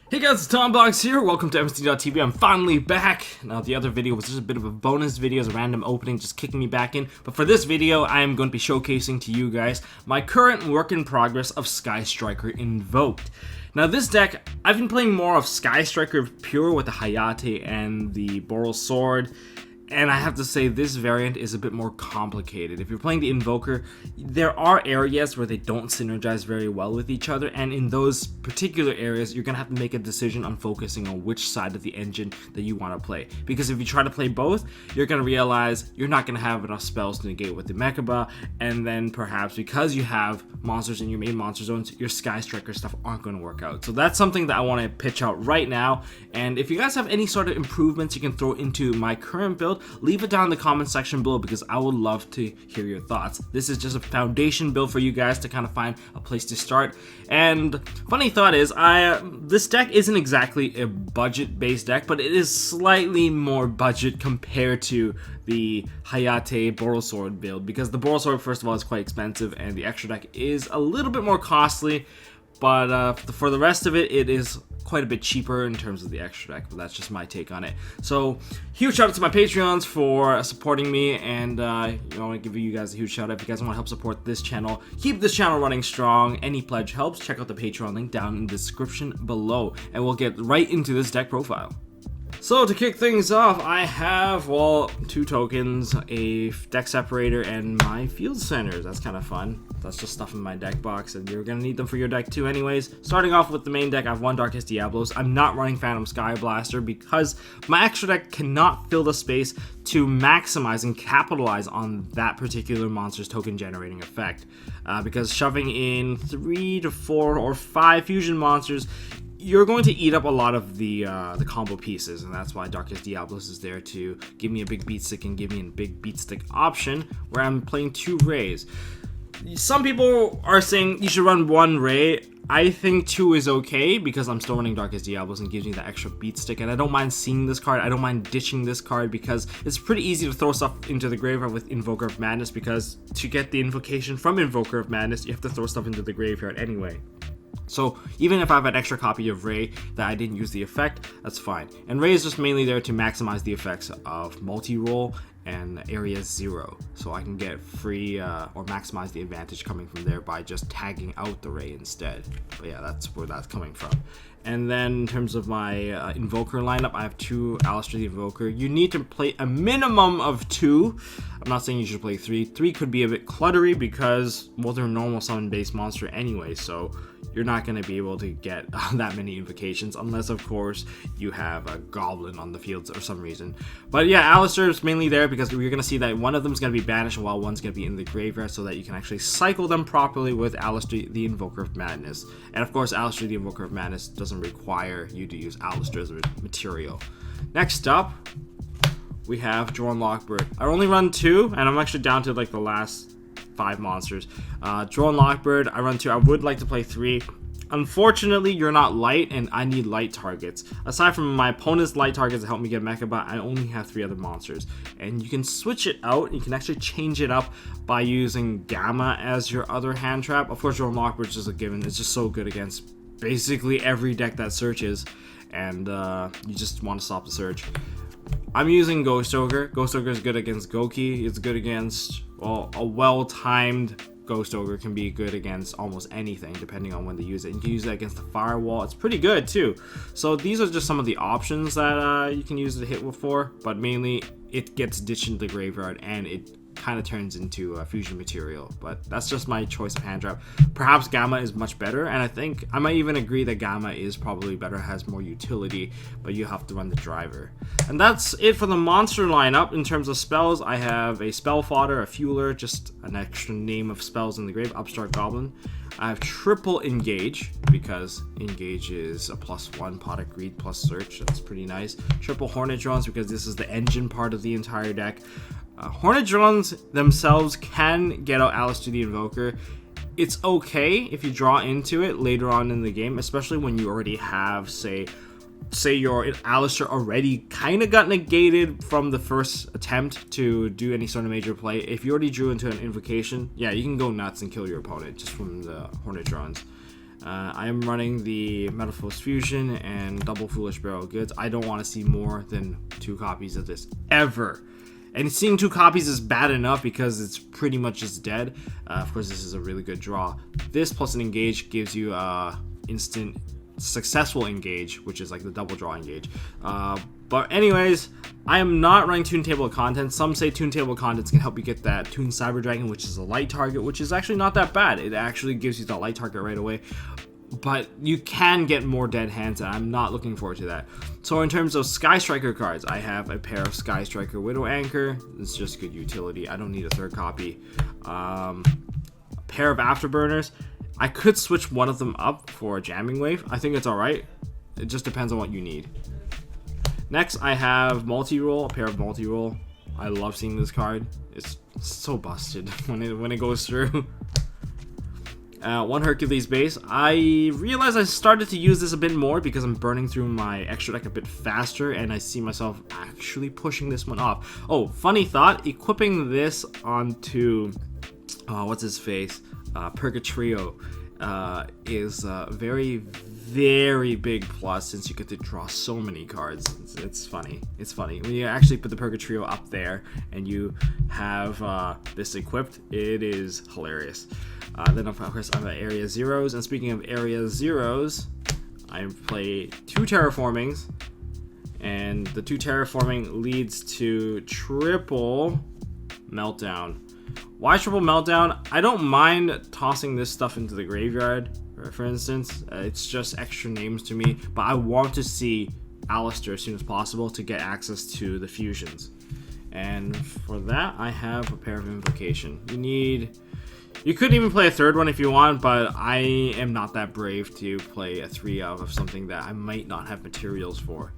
Hey guys, it's TomBox here. Welcome to MST.TV. I'm finally back. Now, the other video was just a bit of a bonus video, as a random opening, just kicking me back in. But for this video, I am going to be showcasing to you guys my current work in progress of Sky Striker Invoked. Now, this deck, I've been playing more of Sky Striker Pure with the Hayate and the Boral Sword. And I have to say, this variant is a bit more complicated. If you're playing the Invoker, there are areas where they don't synergize very well with each other, and in those particular areas, you're gonna have to make a decision on focusing on which side of the engine that you want to play. Because if you try to play both, you're gonna realize you're not gonna have enough spells to negate with the Mechaba, and then perhaps because you have monsters in your main monster zones, your Sky Striker stuff aren't gonna work out. So that's something that I want to pitch out right now, and if you guys have any sort of improvements you can throw into my current build, leave it down in the comment section below because I would love to hear your thoughts. This is just a foundation build for you guys to kind of find a place to start. And funny thought is, this deck isn't exactly a budget-based deck, but it is slightly more budget compared to the Hayate Boral Sword build, because the Boral Sword, first of all, is quite expensive, and the extra deck is a little bit more costly. But for the rest of it, it is quite a bit cheaper in terms of the extra deck, but that's just my take on it. So, huge shout out to my Patreons for supporting me, and I want to give you guys a huge shout out. If you guys want to help support this channel, keep this channel running strong, any pledge helps. Check out the Patreon link down in the description below, and we'll get right into this deck profile. So to kick things off, I have, well, 2 tokens, a deck separator, and my field centers. That's kind of fun. That's just stuff in my deck box, and you're going to need them for your deck too anyways. Starting off with the main deck, I have 1 Darkest Diablos. I'm not running Phantom Sky Blaster because my extra deck cannot fill the space to maximize and capitalize on that particular monster's token generating effect. Because shoving in 3 to 4 or 5 fusion monsters, you're going to eat up a lot of the combo pieces, and that's why Darkest Diablos is there to give me a big beat stick and give me a big beat stick option where I'm playing 2 Rays. Some people are saying you should run 1 Ray. I think 2 is okay because I'm still running Darkest Diablos and gives me the extra beat stick, and I don't mind seeing this card. I don't mind ditching this card because it's pretty easy to throw stuff into the graveyard with Invoker of Madness, because to get the invocation from Invoker of Madness, you have to throw stuff into the graveyard anyway. So even if I have an extra copy of Ray that I didn't use the effect, that's fine. And Ray is just mainly there to maximize the effects of multi-roll and area 0, so I can get free or maximize the advantage coming from there by just tagging out the Ray instead. But yeah, that's where that's coming from. And then in terms of my Invoker lineup, I have 2 Alistair the Invoker. You need to play a minimum of 2. I'm not saying you should play 3. 3 could be a bit cluttery because, well, they're a normal summon based monster anyway, so you're not going to be able to get that many invocations unless, of course, you have a goblin on the field for some reason. But yeah, Alistair is mainly there because you're going to see that one of them is going to be banished while one's going to be in the graveyard, so that you can actually cycle them properly with Alistair the Invoker of Madness. And of course, Alistair the Invoker of Madness doesn't require you to use Alistair as a material. Next up, we have Drone Lockbird. I only run 2, and I'm actually down to like the last 5 monsters. Drone Lockbird, I run 2. I would like to play 3. Unfortunately, you're not light, and I need light targets. Aside from my opponent's light targets that help me get Mechaba, I only have 3 other monsters. And you can switch it out, you can actually change it up by using Gamma as your other hand trap. Of course, Drone Lockbird is just a given. It's just so good against basically every deck that searches, and you just want to stop the search. I'm using Ghost Ogre. Ghost Ogre is good against Goki. It's good against, well, a well-timed Ghost Ogre can be good against almost anything depending on when they use it. You can use it against the Firewall. It's pretty good too. So these are just some of the options that you can use to hit with for, but mainly it gets ditched into the graveyard and it kind of turns into a fusion material. But that's just my choice of hand trap. Perhaps Gamma is much better, and I think I might even agree that Gamma is probably better, has more utility, but you have to run the driver. And that's it for the monster lineup. In terms of spells, I have a Spell Fodder, a Fueler, just an extra name of spells in the grave, Upstart Goblin. I have triple Engage, because Engage is a +1 Pot of Greed plus Search. That's pretty nice. Triple Hornet Drones, because this is the engine part of the entire deck. Hornet Drones themselves can get out Alistair the Invoker. It's okay if you draw into it later on in the game, especially when you already have, say your Alistair already kind of got negated from the first attempt to do any sort of major play. If you already drew into an invocation, yeah, you can go nuts and kill your opponent just from the Hornet Drones. I am running the Metalphos Fusion and double Foolish Barrel Goods. I don't want to see more than 2 copies of this ever. And seeing 2 copies is bad enough because it's pretty much just dead. Of course, this is a really good draw. This plus an engage gives you instant successful engage, which is like the double draw engage. But anyways, I am not running Toon Table of Contents. Some say Toon Table of Contents can help you get that Toon Cyber Dragon, which is a light target, which is actually not that bad. It actually gives you that light target right away. But you can get more dead hands, and I'm not looking forward to that. So in terms of Sky Striker cards, I have a pair of Sky Striker Widow Anchor. It's just good utility. I don't need a 3rd copy. A pair of Afterburners. I could switch one of them up for a Jamming Wave. I think it's alright. It just depends on what you need. Next, I have Multi-Roll, a pair of Multi-Roll. I love seeing this card. It's so busted when it goes through. 1 Hercules base. I realized I started to use this a bit more because I'm burning through my extra deck a bit faster, and I see myself actually pushing this one off. Oh, funny thought, equipping this onto what's his face, Purgatrio, is a very, very big plus since you get to draw so many cards. It's funny. It's funny when you actually put the Purgatrio up there and you have this equipped. It is hilarious. Then of course I'm at Area Zeros, and speaking of Area Zeros, I play 2 Terraformings, and the 2 Terraforming leads to triple Meltdown. Why triple Meltdown? I don't mind tossing this stuff into the graveyard, for instance. It's just extra names to me, but I want to see Alistair as soon as possible to get access to the fusions. And for that, I have a pair of Invocation. You could even play a 3rd one if you want, but I am not that brave to play a 3 of something that I might not have materials for.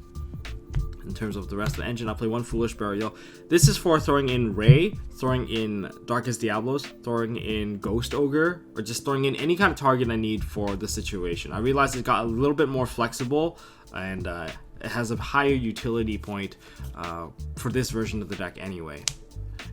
In terms of the rest of the engine, I'll play 1 Foolish Burial. This is for throwing in Ray, throwing in Darkest Diablos, throwing in Ghost Ogre, or just throwing in any kind of target I need for the situation. I realized it got a little bit more flexible, and it has a higher utility point for this version of the deck anyway.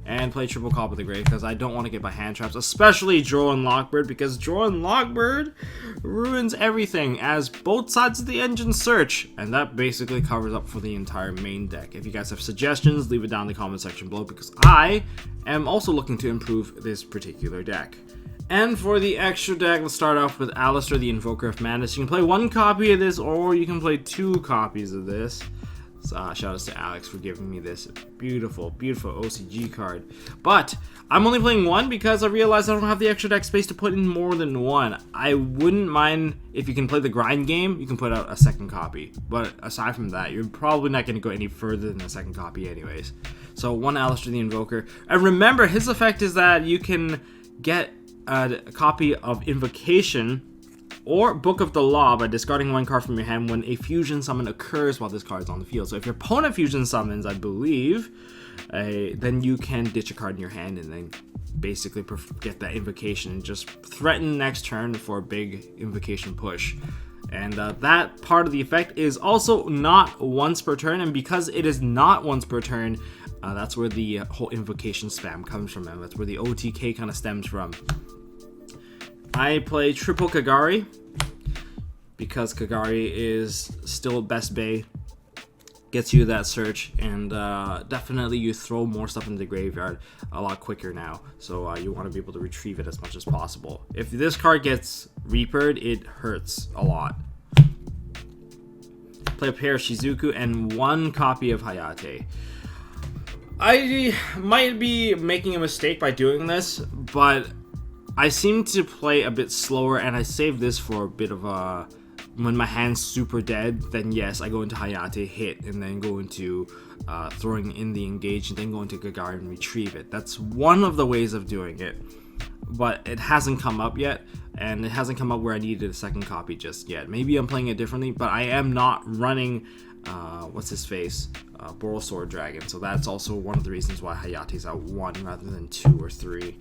And play triple Call of the Grave because I don't want to get my hand traps, especially Drow and Lockbird, because Drow and Lockbird ruins everything as both sides of the engine search, and that basically covers up for the entire main deck. If you guys have suggestions, leave it down in the comment section below, because I am also looking to improve this particular deck. And for the extra deck, let's start off with Alistair the Invoker of Madness. You can play 1 copy of this, or you can play 2 copies of this. Shout out to Alex for giving me this beautiful, beautiful OCG card. But I'm only playing 1 because I realized I don't have the extra deck space to put in more than 1. I wouldn't mind if you can play the grind game, you can put out a 2nd copy. But aside from that, you're probably not going to go any further than a 2nd copy anyways. So 1 Alistair the Invoker. And remember, his effect is that you can get a copy of Invocation or Book of the Law by discarding 1 card from your hand when a fusion summon occurs while this card is on the field. So if your opponent fusion summons, I believe, then you can ditch a card in your hand and then basically get that Invocation and just threaten next turn for a big Invocation push. And that part of the effect is also not once per turn, and because it is not once per turn, that's where the whole Invocation spam comes from, and that's where the OTK kind of stems from. I play triple Kagari because Kagari is still best bay, gets you that search, and definitely you throw more stuff into the graveyard a lot quicker now, so you want to be able to retrieve it as much as possible. If this card gets Reapered, it hurts a lot. Play a pair of Shizuku and 1 copy of Hayate. I might be making a mistake by doing this, but I seem to play a bit slower, and I save this for a bit of a... When my hand's super dead, then yes, I go into Hayate, hit, and then go into throwing in the engage, and then go into Kagari and retrieve it. That's one of the ways of doing it, but it hasn't come up yet, and it hasn't come up where I needed a 2nd copy just yet. Maybe I'm playing it differently, but I am not running, what's his face, Borosword Dragon, so that's also one of the reasons why Hayate's at 1 rather than 2 or 3.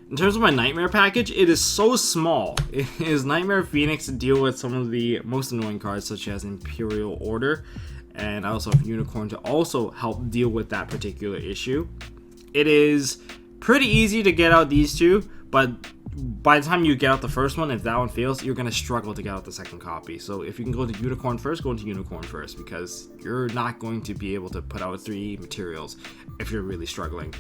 In terms of my Nightmare package, it is so small. It is Nightmare Phoenix to deal with some of the most annoying cards, such as Imperial Order, and I also have Unicorn to also help deal with that particular issue. It is pretty easy to get out these 2, but by the time you get out the first one, if that one fails, you're going to struggle to get out the second copy. So if you can go to Unicorn first, go into Unicorn first, because you're not going to be able to put out 3 materials if you're really struggling.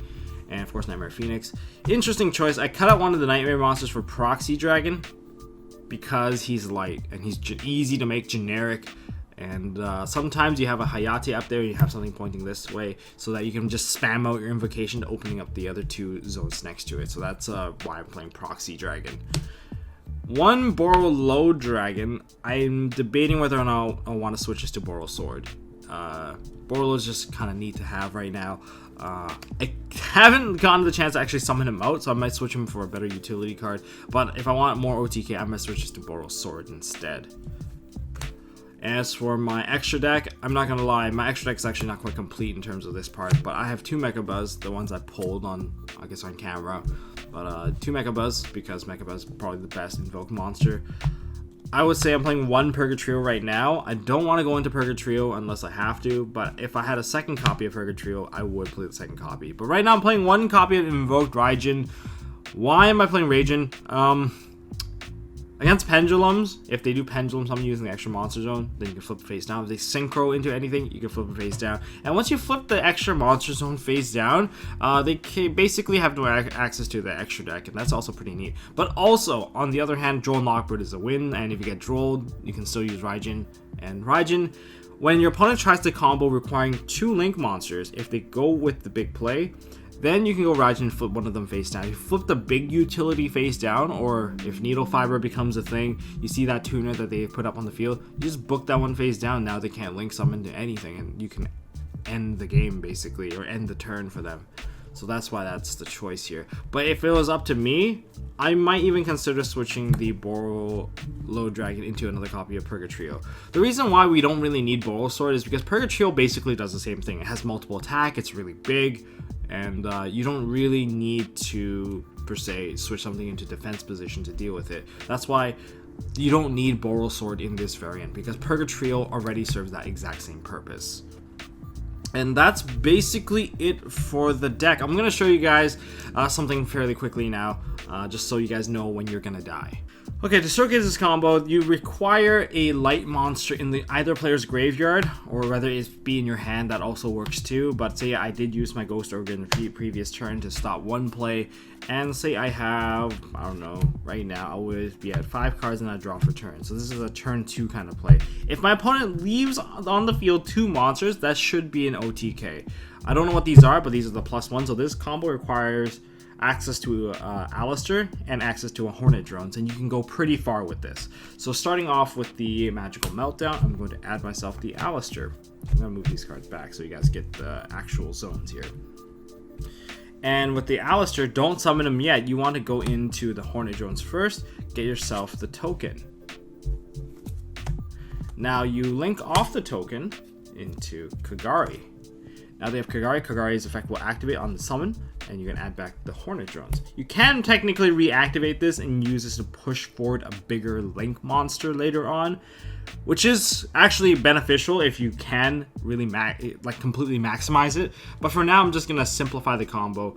And of course, Nightmare Phoenix. Interesting choice. I cut out one of the Nightmare monsters for Proxy Dragon because he's light and he's easy to make, generic. And sometimes you have a Hayate up there, you have something pointing this way, so that you can just spam out your invocation to opening up the other 2 zones next to it. So that's why I'm playing Proxy Dragon. One Boral Low Dragon, I'm debating whether or not I want to switch this to Boral Sword. Boral is just kind of neat to have right now. I haven't gotten the chance to actually summon him out, so I might switch him for a better utility card. But if I want more OTK, I might switch this to Boral Sword instead. As for my extra deck, I'm not gonna lie, my extra deck is actually not quite complete in terms of this part, but I have 2 Mecha Buzz, the ones I pulled on, I guess, on camera. But 2 Mecha Buzz, because Mecha Buzz is probably the best Invoked monster. I would say I'm playing 1 Purgatrio right now. I don't want to go into Purgatrio unless I have to, but if I had a second copy of Purgatrio, I would play the second copy. But right now I'm playing 1 copy of Invoked Raijin. Why am I playing Raijin? Against pendulums, if they do pendulums, I'm using the extra monster zone, then you can flip it face down. If they synchro into anything, you can flip it face down. And once you flip the extra monster zone face down, they can basically have no access to the extra deck, and that's also pretty neat. But also, on the other hand, Droll Knockbird is a win, and if you get drolled, you can still use Raijin. And Raijin, when your opponent tries to combo requiring 2 Link monsters, if they go with the big play, then you can go Raijin and flip one of them face down. If you flip the big utility face down, or if Needle Fiber becomes a thing, you see that tuner that they put up on the field, you just book that one face down. Now they can't link summon to anything, and you can end the game basically, or end the turn for them. So that's why that's the choice here. But if it was up to me, I might even consider switching the Boral Low Dragon into another copy of Purgatrio. The reason why we don't really need Boral Sword is because Purgatrio basically does the same thing. It has multiple attack, it's really big, and you don't really need to, per se, switch something into defense position to deal with it. That's why you don't need Boral Sword in this variant, because Purgatrio already serves that exact same purpose. And that's basically it for the deck. I'm going to show you guys something fairly quickly now, just so you guys know when you're going to die. Okay, to showcase this combo, you require a light monster in the either player's graveyard, or whether it be in your hand, that also works too. But say I did use my Ghost Ogre in the previous turn to stop one play, and say I have, I don't know, right now I would be at 5 cards and I draw for turn. So this is a turn 2 kind of play. If my opponent leaves on the field 2 monsters, that should be an OTK. I don't know what these are, but these are the +1. So this combo requires access to Alistair and access to a Hornet Drones, and you can go pretty far with this. So starting off with the Magical Meltdown, I'm going to add myself the Alistair. I'm going to move these cards back so you guys get the actual zones here. And with the Alistair, don't summon him yet. You want to go into the Hornet Drones first, get yourself the token. Now you link off the token into Kagari. Now they have Kagari. Kagari's effect will activate on the summon, and you can add back the Hornet Drones. You can technically reactivate this and use this to push forward a bigger Link monster later on, which is actually beneficial if you can really completely maximize it. But for now, I'm just going to simplify the combo.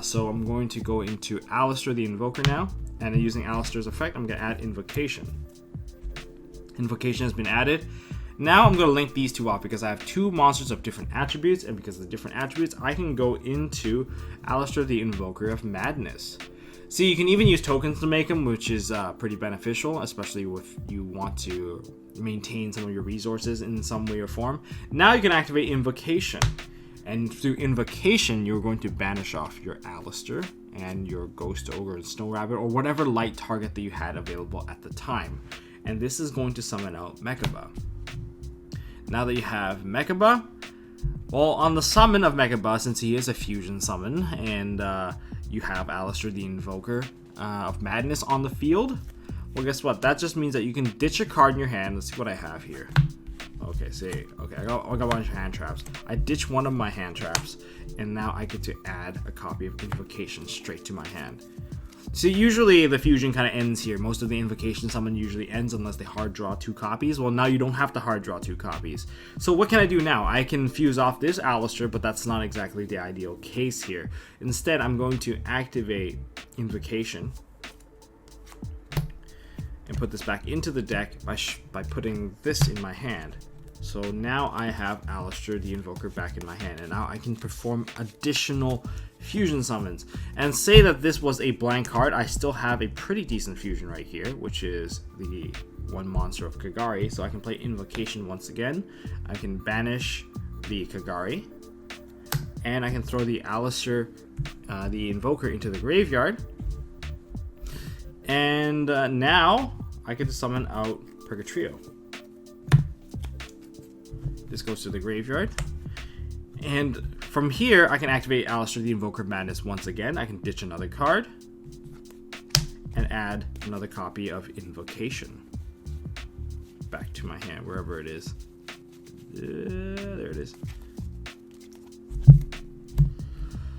So I'm going to go into Alistair the Invoker now, and using Alistair's effect, I'm going to add Invocation. Invocation has been added. Now I'm going to link these two off because I have 2 monsters of different attributes, and because of the different attributes, I can go into Alistair the Invoker of Madness. See, you can even use tokens to make him, which is pretty beneficial, especially if you want to maintain some of your resources in some way or form. Now you can activate Invocation, and through Invocation, you're going to banish off your Alistair and your Ghost Ogre and Snow Rabbit, or whatever light target that you had available at the time. And this is going to summon out Mechaba. Now that you have Mechaba, well, on the summon of Mechaba, since he is a fusion summon, and you have Alistair the Invoker of Madness on the field, well, guess what? That just means that you can ditch a card in your hand. Let's see what I have here. Okay, I got a bunch of hand traps. I ditch one of my hand traps, and now I get to add a copy of Invocation straight to my hand. So usually the fusion kind of ends here. Most of the Invocation summon usually ends unless they hard draw 2 copies. Well, now you don't have to hard draw 2 copies. So what can I do now? I can fuse off this Alistair, but that's not exactly the ideal case here. Instead, I'm going to activate Invocation. and put this back into the deck by putting this in my hand. So now I have Alistair the Invoker back in my hand, and now I can perform additional fusion summons. And say that this was a blank card, I still have a pretty decent fusion right here, which is the one monster of Kagari. So I can play Invocation once again. I can banish the Kagari, and I can throw the Alistair the Invoker into the graveyard. And now I get to summon out Purgatrio. This goes to the graveyard. And from here, I can activate Alistair the Invoker Madness once again. I can ditch another card and add another copy of Invocation back to my hand, wherever it is. There it is.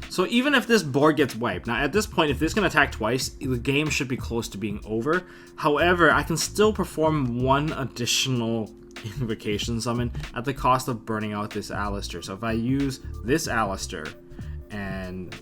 So even if this board gets wiped, now at this point, if this can attack twice, the game should be close to being over. However, I can still perform one additional Invocation summon at the cost of burning out this Alistair. So if I use this Alistair and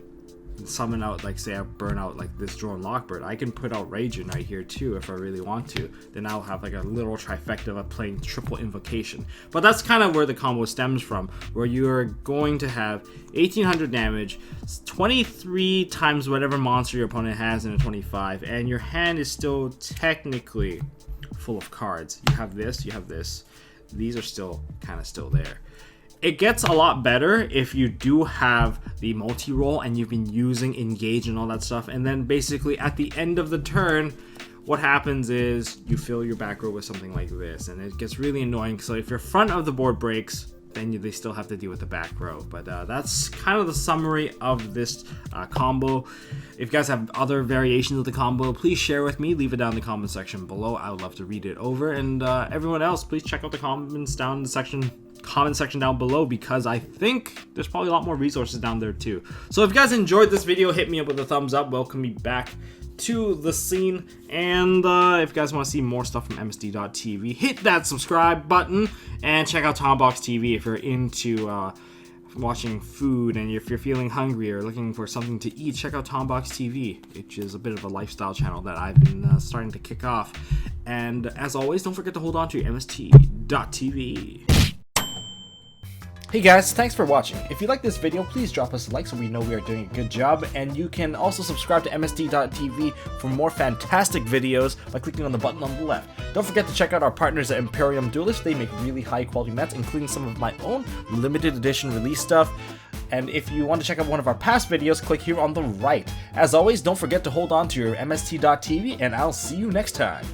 summon out, like say I burn out like this Drone Lockbird, I can put out Raging right here too if I really want to. Then I'll have like a little trifecta of playing triple Invocation. But that's kind of where the combo stems from, where you're going to have 1800 damage, 23 times whatever monster your opponent has in a 25, and your hand is still technically full of cards. You have this, you have this. These are still kind of still there. It gets a lot better if you do have the multi-roll and you've been using Engage and all that stuff, and then basically at the end of the turn, what happens is you fill your back row with something like this, and it gets really annoying. So if your front of the board breaks, then they still have to deal with the back row. But that's kind of the summary of this combo. If you guys have other variations of the combo, please share with me. Leave it down in the comment section below. I would love to read it over. And everyone else, please check out the comments down in the comment section down below, because I think there's probably a lot more resources down there too. So if you guys enjoyed this video, hit me up with a thumbs up. Welcome me back to the scene. And if you guys want to see more stuff from MST.TV, hit that subscribe button and check out Tombox.TV if you're into watching food, and if you're feeling hungry or looking for something to eat, check out Tombox.TV, which is a bit of a lifestyle channel that I've been starting to kick off. And as always, don't forget to hold on to MST.TV. Hey guys, thanks for watching. If you like this video, please drop us a like so we know we are doing a good job, and you can also subscribe to MST.TV for more fantastic videos by clicking on the button on the left. Don't forget to check out our partners at Imperium Duelist. They make really high quality mats, including some of my own limited edition release stuff. And if you want to check out one of our past videos, click here on the right. As always, don't forget to hold on to your MST.TV, and I'll see you next time.